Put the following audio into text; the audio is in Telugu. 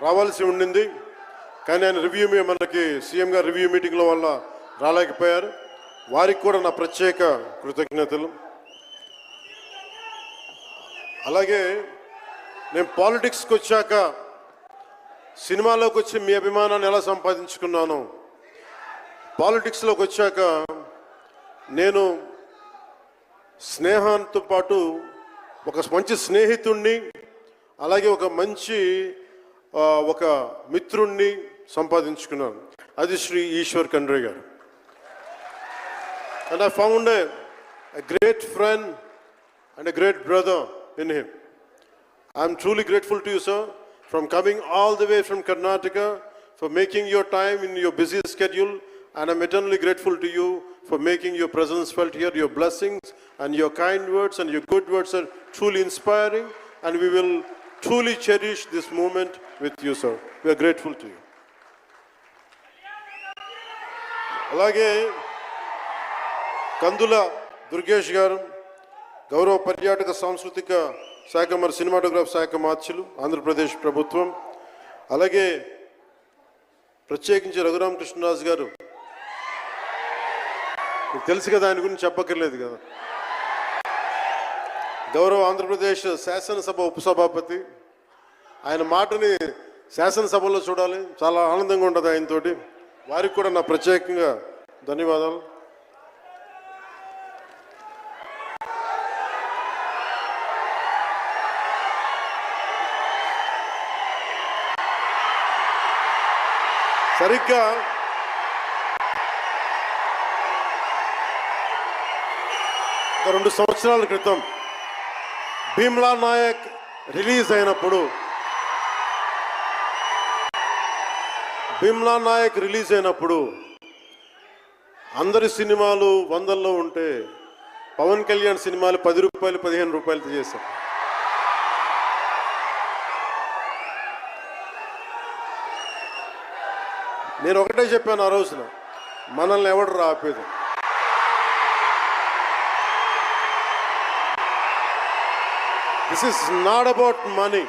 రావాల్సి ఉండింది. కానీ ఆయన మనకి సీఎం గారు రివ్యూ మీటింగ్లో వల్ల రాలేకపోయారు. వారికి కూడా నా ప్రత్యేక కృతజ్ఞతలు. అలాగే నేను పాలిటిక్స్కి వచ్చాక సినిమాలోకి వచ్చి మీ అభిమానాన్ని ఎలా సంపాదించుకున్నాను, పాలిటిక్స్లోకి వచ్చాక నేను స్నేహంతో పాటు ఒక మంచి స్నేహితుణ్ణి, అలాగే ఒక మంచి ఒక మిత్రుణ్ణి సంపాదించుకున్నాను. అది శ్రీ ఈశ్వర్ ఖండ్రే గారు. And I found a great friend and a great brother in him. I am truly grateful to you, sir, from coming all the way from Karnataka, for making your time in your busy schedule, and I am eternally grateful to you for making your presence felt here. Your blessings and your kind words and your good words are truly inspiring, and we will truly cherish this moment with you, sir. We are grateful to you. అలాగే కందుల దుర్గేష్ గారు, గౌరవ పర్యాటక సాంస్కృతిక శాఖ మరి సినిమాటోగ్రాఫ్ శాఖ మార్చులు, ఆంధ్రప్రదేశ్ ప్రభుత్వం. అలాగే ప్రత్యేకించి రఘురామకృష్ణరాజు గారు, మీకు తెలుసు కదా, ఆయన గురించి చెప్పక్కర్లేదు కదా. గౌరవ ఆంధ్రప్రదేశ్ శాసనసభ ఉపసభాపతి. ఆయన మాటని శాసనసభలో చూడాలి, చాలా ఆనందంగా ఉంటుంది ఆయనతోటి. వారికి కూడా నా ప్రత్యేకంగా ధన్యవాదాలు. సరిగ్గా ఒక 2 సంవత్సరాల క్రితం భీమ్లా నాయక్ రిలీజ్ అయినప్పుడు అందరి సినిమాలు 100లో ఉంటే పవన్ కళ్యాణ్ సినిమాలు 10 రూపాయలు 15 రూపాయలతో చేశారు. నేను ఒకటే చెప్పాను ఆ రోజున, మనల్ని ఎవడు ఆపేది. This is not about money.